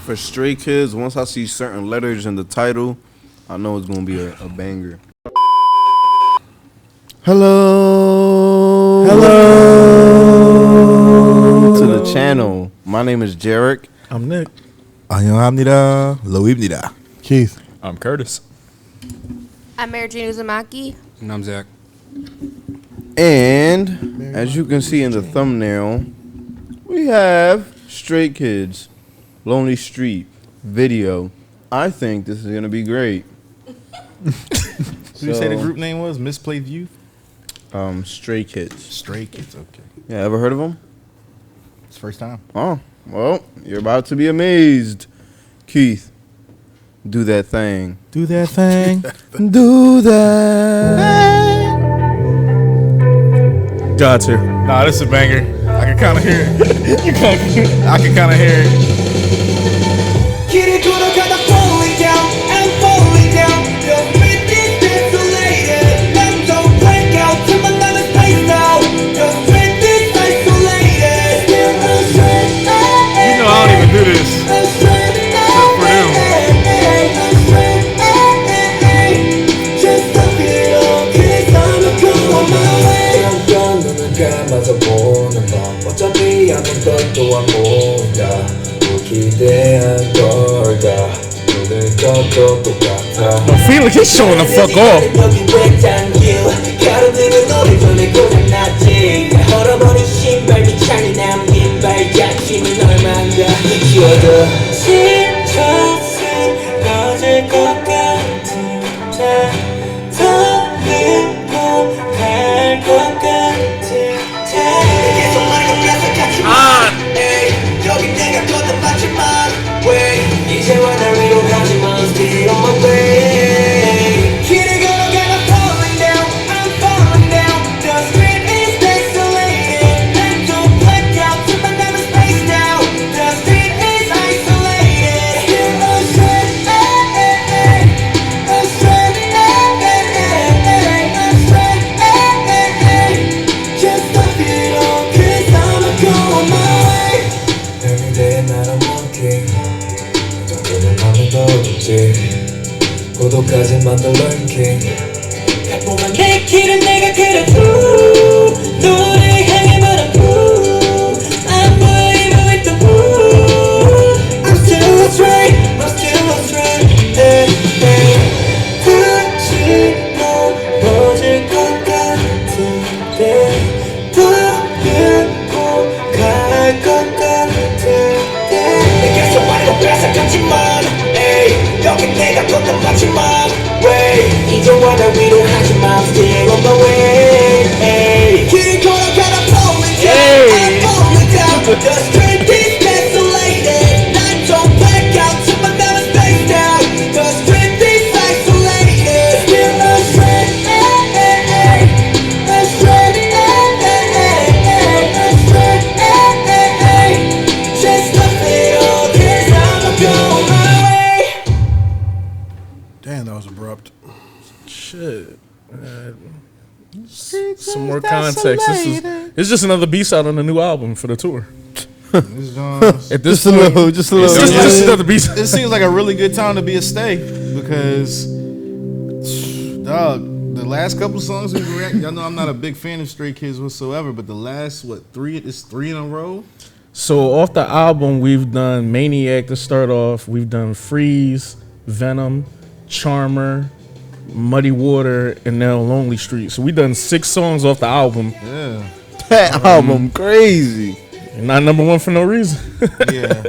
For Stray Kids, once I see certain letters in the title, I know it's gonna be a banger. Hello. Hello. To the channel. My name is Jarek. I'm Nick. 안녕합니다. 로입니다. Keith. I'm Curtis. I'm Mary Jane Uzumaki. And I'm Zach. And as you can see in the thumbnail, we have Stray Kids, Lonely Street video. I think this is gonna be great. Did you say the group name was Misplaced Youth? Stray Kids. Stray Kids, okay. Yeah, ever heard of them? It's first time. Oh, well, you're about to be amazed. Keith, do that thing. Do that thing. Do that. Got you. Nah, this is a banger. I can kind of hear it. I can kind of hear it. 길을 걸어가다 falling down and falling down. Your breathing desolated. And don't break out to my another space now. Your breathing isolated. Still astray. You know I don't even do this. Except for them. Just stop it all, 'cause I'ma go on my way. 잠깐 눈을 감아서 보는 밤. 어차피 아무것도 안 보인다. 기대한 걸까 눈을 떠도 똑같아 I feel like he's showing the fuck off. 여기 rectangle 가로등은 오래 전에 고장났지 얼어버린 신발 밑창에 남긴 발자취는 얼만가 지워져 지쳐서 꺼질 것 같은 더 밀고 갈 것 같은 계속 말고 뺏어 같지만 여기 내가 걷는 마지막 way 이제와 날 위로하지만 still on my way 길을 걸어가다 falling down I'm falling down the street is desolated and don't black out to my never space now the street is isolated still astray just stop it all 'cause I'ma go on my way Every day night I'm walking 정도는 하면 더 좋지 고독까지 만들 lurking 평범한 내 길은 내가 그려 너를 향해 바라보 I'm waving with the moon I'm still astray I'm still astray 굳이 멀어질 것 같은데 더 밀고 갈 것 같은데 내게서 말고 뺏어갔지만 여기 내가 걷는 마지막 way 이제와 날 위로하지만 still on my way 길을 걸어가다 falling down I'm falling down the street is desolated I don't black out to my never space down the street is isolated still astray just stop it all 'cause I'ma go my way Damn, that was abrupt. Shit. Some more context. It's just another B-side on the new album for the tour. At this Just a point, little, just a it's little. just another B-side. It seems like a really good time to be a stay because, dog, the last couple songs we react. Y'all know I'm not a big fan of Stray Kids whatsoever, but the last three in a row. So off the album, we've done Maniac to start off. We've done Freeze, Venom, Charmer, Muddy Water, and now Lonely Street. So we done 6 songs off the album. Yeah, That album crazy. And not number one for no reason. yeah.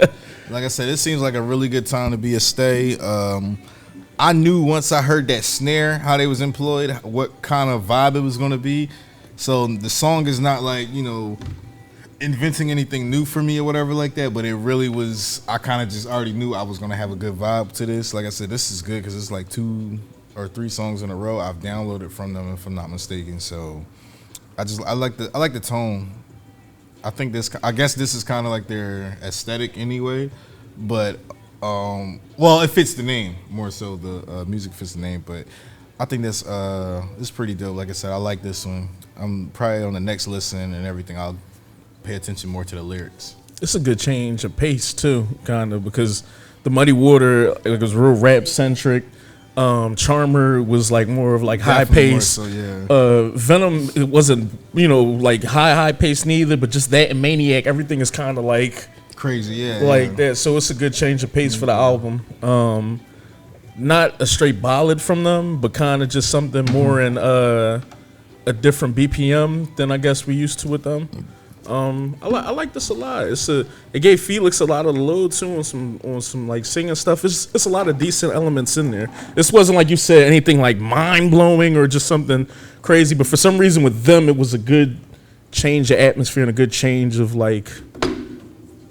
Like I said, it seems like a really good time to be a stay. I knew once I heard that snare, how they was employed, what kind of vibe it was gonna be. So the song is not like, inventing anything new for me or whatever like that, but it really was. I kind of just already knew I was gonna have a good vibe to this. Like I said, this is good because it's like 2 or 3 songs in a row. I've downloaded from them if I'm not mistaken. So I like the tone. I guess this is kind of like their aesthetic anyway, but well, it fits the name more so. The music fits the name, but I think that's it's pretty dope. Like I said, I like this one. I'm probably on the next listen and everything. I'll pay attention more to the lyrics. It's a good change of pace too, kind of, because the Muddy Water, it was real rap centric. Charmer was like more of like high Definitely more pace. so, yeah. Venom, it wasn't like high pace neither, but just that and Maniac, everything is kind of like Crazy, yeah. like that. So it's a good change of pace for the album. Not a straight ballad from them, but kind of just something more in a different BPM than I guess we used to with them. I like this a lot. It gave Felix a lot of the load too on some like singing stuff. It's a lot of decent elements in there. This wasn't like you said anything like mind blowing or just something crazy, but for some reason with them it was a good change of atmosphere and a good change of like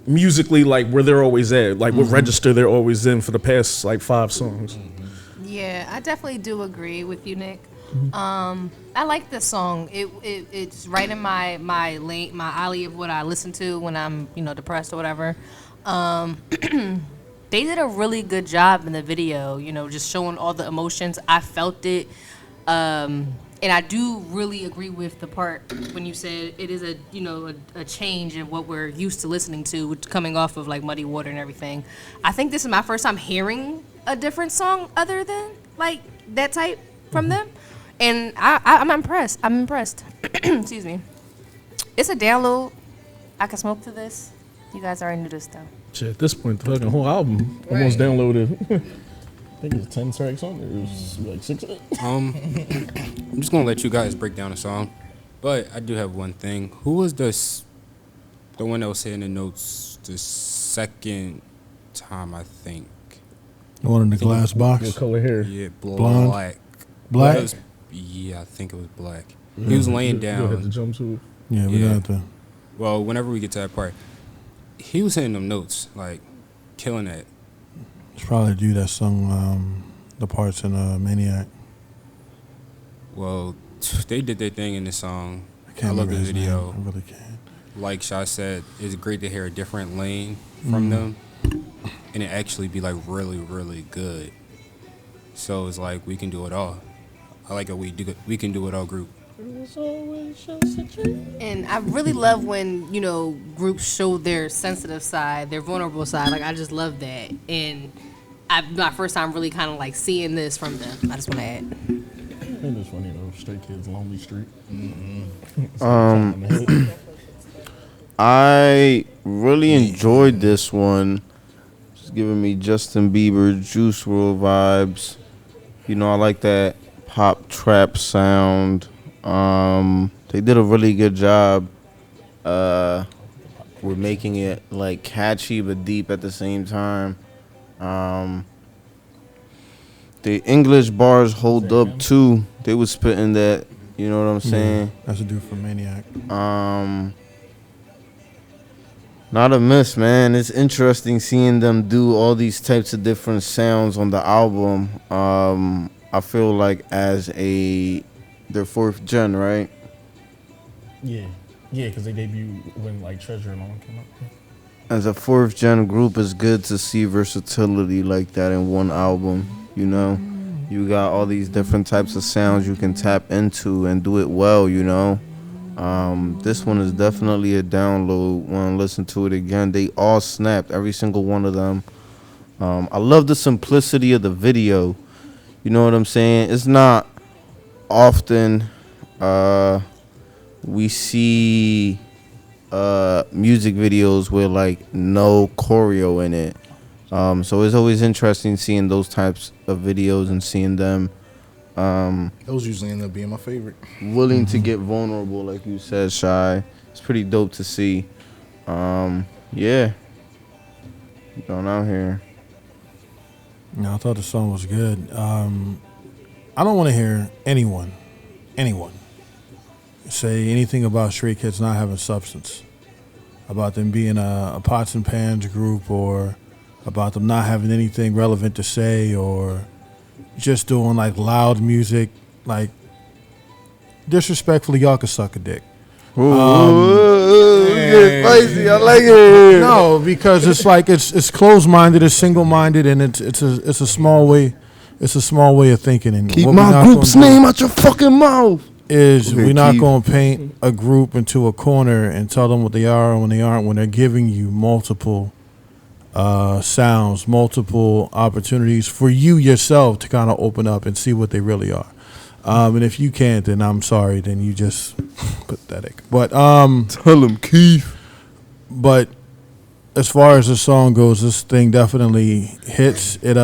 musically like where they're always at, like what register they're always in for the past like 5 songs. Yeah, I definitely do agree with you, Nick. I like this song. It's right in my lane, my alley of what I listen to when I'm depressed or whatever. They did a really good job in the video, just showing all the emotions. I felt it, and I do really agree with the part when you said it is a change in what we're used to listening to, coming off of like Muddy Water and everything. I think this is my first time hearing a different song other than like that type from them. And I'm impressed. Excuse me. It's a download. I can smoke to this. You guys already knew this, though. Shit, at this point, the fucking whole album almost downloaded. I think it's 10 tracks on there. It was like 6. I'm just gonna let you guys break down the song, but I do have one thing. Who was the one that was saying the notes the second time? I think. The one in the glass box. What color hair? Yeah, Blonde? black. Black? Yeah, I think it was black. He was laying You had the down. jumpsuit. Yeah, we got the. Well, whenever we get to that part, he was hitting them notes, like killing that. It's probably the dude that sung the parts in Maniac. Well, they did their thing in this song. I can't love remember the his video. name. I really can't. Like Shy said, it's great to hear a different lane from them, and it actually be like really, really good. So it's like we can do it all. I like it. We can do it all group. And I really love when, groups show their sensitive side, their vulnerable side. Like, I just love that. And my first time really kind of like seeing this from them. I just want to add. And it's funny though, Stray Kids, Lonely Street. I really enjoyed this one. It's giving me Justin Bieber, Juice WRLD vibes. I like that pop trap sound. They did a really good job with making it like catchy but deep at the same time. The English bars hold up too. They was spitting that, you know what I'm saying? That's a dude from Maniac. Not a miss, man. It's interesting seeing them do all these types of different sounds on the album. I feel like as their 4th gen, right? Yeah, because they debuted when like Treasure and all came out. As a 4th gen group, it's good to see versatility like that in one album. You got all these different types of sounds you can tap into and do it well. This one is definitely a download. Want to listen to it again? They all snapped, every single one of them. I love the simplicity of the video. You know what I'm saying? It's not often we see music videos with like no choreo in it. So it's always interesting seeing those types of videos and seeing them Those usually end up being my favorite. willing to get vulnerable, like you said, Shy. It's pretty dope to see. Yeah. Going out here. No, I thought the song was good. I don't want to hear anyone say anything about Stray Kids not having substance, about them being a pots and pans group, or about them not having anything relevant to say, or just doing like loud music. Like, disrespectfully, y'all can suck a dick. Get spicy. I like it. No, because it's like it's closed-minded, it's single-minded, and it's a small way. It's a small way of thinking. And Keep what we my not group's gonna do- name out your fucking mouth. is Okay, we're not Keith. going to paint a group into a corner and tell them what they are and when they aren't, when they're giving you multiple sounds, multiple opportunities for you yourself to kind of open up and see what they really are. And if you can't, then I'm sorry, then you just pathetic. But Tell him, Keith. but as far as the song goes, this thing definitely hits. It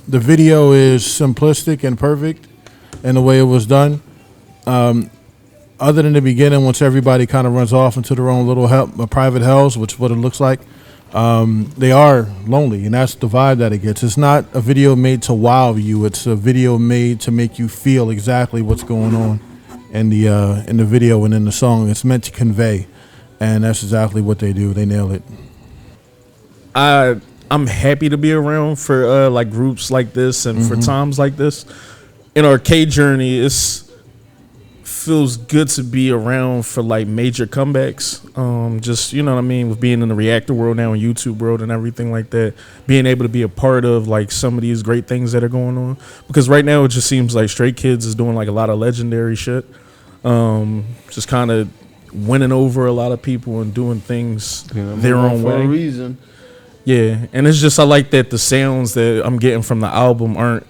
the video is simplistic and perfect in the way it was done. Other than the beginning, once everybody kind of runs off into their own little private hells, which is what it looks like, they are lonely, and that's the vibe that it gets. It's not a video made to wow you. It's a video made to make you feel exactly what's going on in the video and in the song. It's meant to convey, and that's exactly what they do. They nail it. I'm happy to be around for like groups like this and for times like this. In our K journey, it's feels good to be around for like major comebacks. Just, you know what I mean, with being in the reactor world now and YouTube world and everything like that, being able to be a part of like some of these great things that are going on. Because right now it just seems like Stray Kids is doing like a lot of legendary shit. Just kind of winning over a lot of people and doing things their own for a way. reason. Yeah, and it's just I like that the sounds that I'm getting from the album aren't.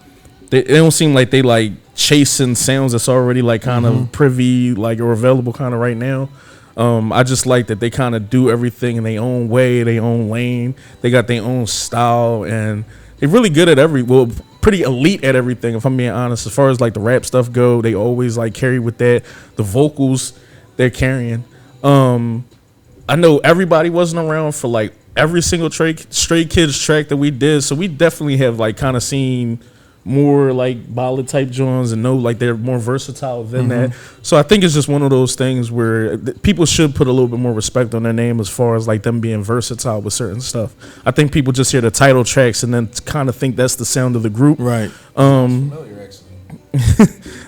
They don't seem like they like chasing sounds that's already like kind of privy like or available kind of right now. I just like that they kind of do everything in their own way, their own lane. They got their own style, and they're really good at pretty elite at everything. If I'm being honest, as far as like the rap stuff go, they always like carry with that. The vocals they're carrying. I know everybody wasn't around for like every single Stray Kids track that we did, so we definitely have like kind of seen more like ballad type joints and know like they're more versatile than that. So I think it's just one of those things where people should put a little bit more respect on their name as far as like them being versatile with certain stuff. I think people just hear the title tracks and then kind of think that's the sound of the group. Right.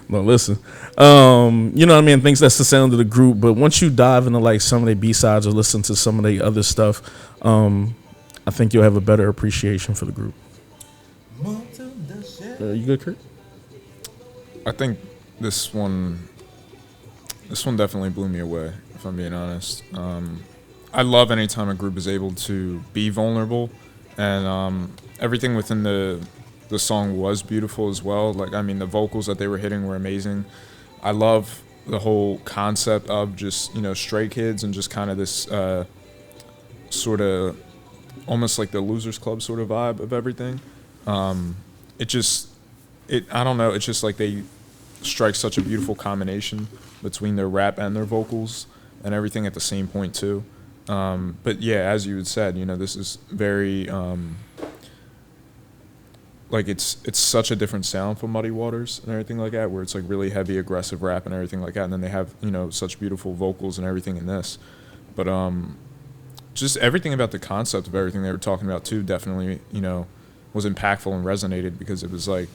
Well, listen, you know what I mean? Thinks that's the sound of the group. But once you dive into like some of their B-sides or listen to some of the other stuff, I think you'll have a better appreciation for the group. You good, Kurt? I think this one definitely blew me away, if I'm being honest. I love anytime a group is able to be vulnerable, and everything within the song was beautiful as well. Like, I mean, the vocals that they were hitting were amazing. I love the whole concept of just, you know, Stray Kids and just kind of this sort of almost like the Losers Club sort of vibe of everything. I don't know, it's just like they strike such a beautiful combination between their rap and their vocals and everything at the same point too. But yeah, as you had said, you know, this is very like it's such a different sound from Muddy Waters and everything like that, where it's like really heavy aggressive rap and everything like that, and then they have, you know, such beautiful vocals and everything in this. But just everything about the concept of everything they were talking about too definitely, you know, was impactful and resonated, because it was like,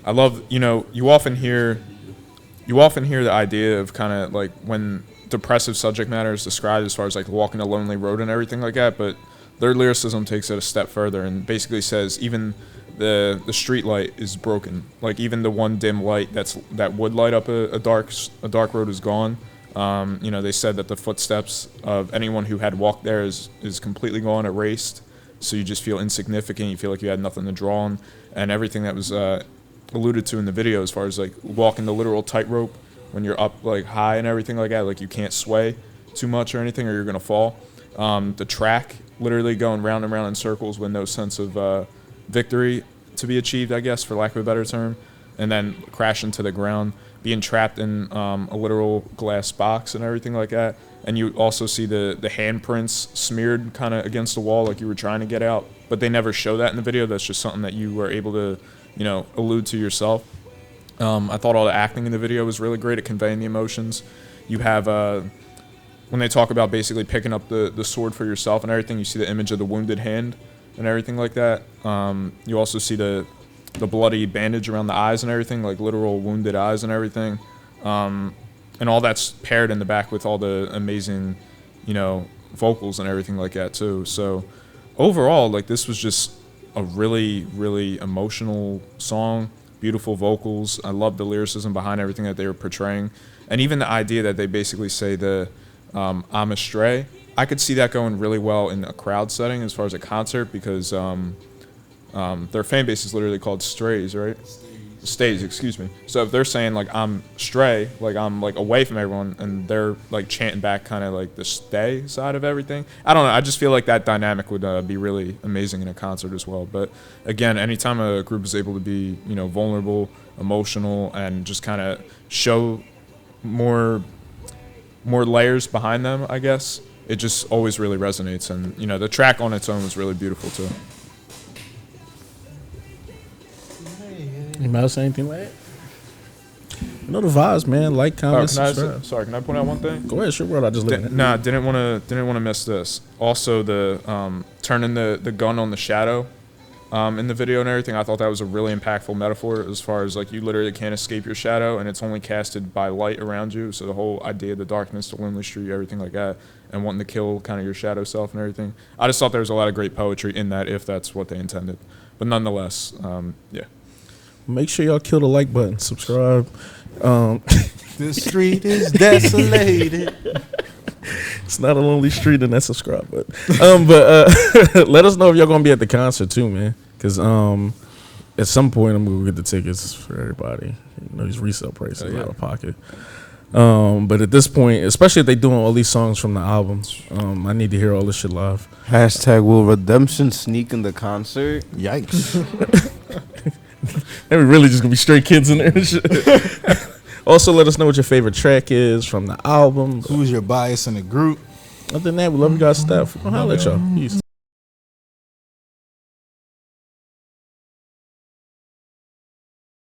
I love, you know, you often hear the idea of kind of like when depressive subject matter is described as far as like walking a lonely road and everything like that, but their lyricism takes it a step further and basically says even the street light is broken. Like even the one dim light that would light up a dark road is gone. You know, they said that the footsteps of anyone who had walked there is completely gone, erased. So you just feel insignificant. You feel like you had nothing to draw on, and everything that was alluded to in the video, as far as like walking the literal tightrope when you're up like high and everything like that. Like you can't sway too much or anything, or you're gonna fall. The track literally going round and round in circles with no sense of victory to be achieved, I guess, for lack of a better term, and then crashing to the ground, being trapped in a literal glass box and everything like that. And you also see the handprints smeared kind of against the wall like you were trying to get out, but they never show that in the video. That's just something that you were able to, you know, allude to yourself. I thought all the acting in the video was really great at conveying the emotions. You have when they talk about basically picking up the sword for yourself and everything, you see the image of the wounded hand and everything like that. You also see the bloody bandage around the eyes and everything, like literal wounded eyes and everything. And all that's paired in the back with all the amazing, you know, vocals and everything like that too. So overall, like, this was just a really, really emotional song. beautiful vocals. I love the lyricism behind everything that they were portraying, and even the idea that they basically say I'm astray. I could see that going really well in a crowd setting as far as a concert, because their fan base is literally called Strays, right? Stays, excuse me. So if they're saying like I'm stray, like I'm like away from everyone, and they're like chanting back kind of like the stay side of everything, I don't know. I just feel like that dynamic would be really amazing in a concert as well. But again, anytime a group is able to be, you know, vulnerable, emotional, and just kind of show more layers behind them, I guess it just always really resonates. And you know, the track on its own was really beautiful too. Anybody else say anything like that? You know the vibes, man. Like, comment, subscribe. Can I point out one thing? Go ahead, sure, bro. I just looked. Didn't want to miss this. Also, the turning the gun on the shadow in the video and everything. I thought that was a really impactful metaphor, as far as like you literally can't escape your shadow, and it's only casted by light around you. So the whole idea of the darkness, the lonely street, everything like that, and wanting to kill kind of your shadow self and everything. I just thought there was a lot of great poetry in that, if that's what they intended. But nonetheless, yeah. Make sure y'all kill the like button, subscribe. The street is desolated. It's not a lonely street, and that subscribe button. Let us know if y'all gonna be at the concert too, man. Cause at some point I'm gonna get the tickets for everybody. You know, these resale prices out of pocket. But at this point, especially if they doing all these songs from the albums, I need to hear all this shit live. Hashtag will Redemption sneak in the concert? Yikes. And we really just gonna be straight kids in there and shit. Also, let us know what your favorite track is from the album. Who's your bias in the group? Other than that, we love you guys' stuff. We'll holler at y'all. Peace.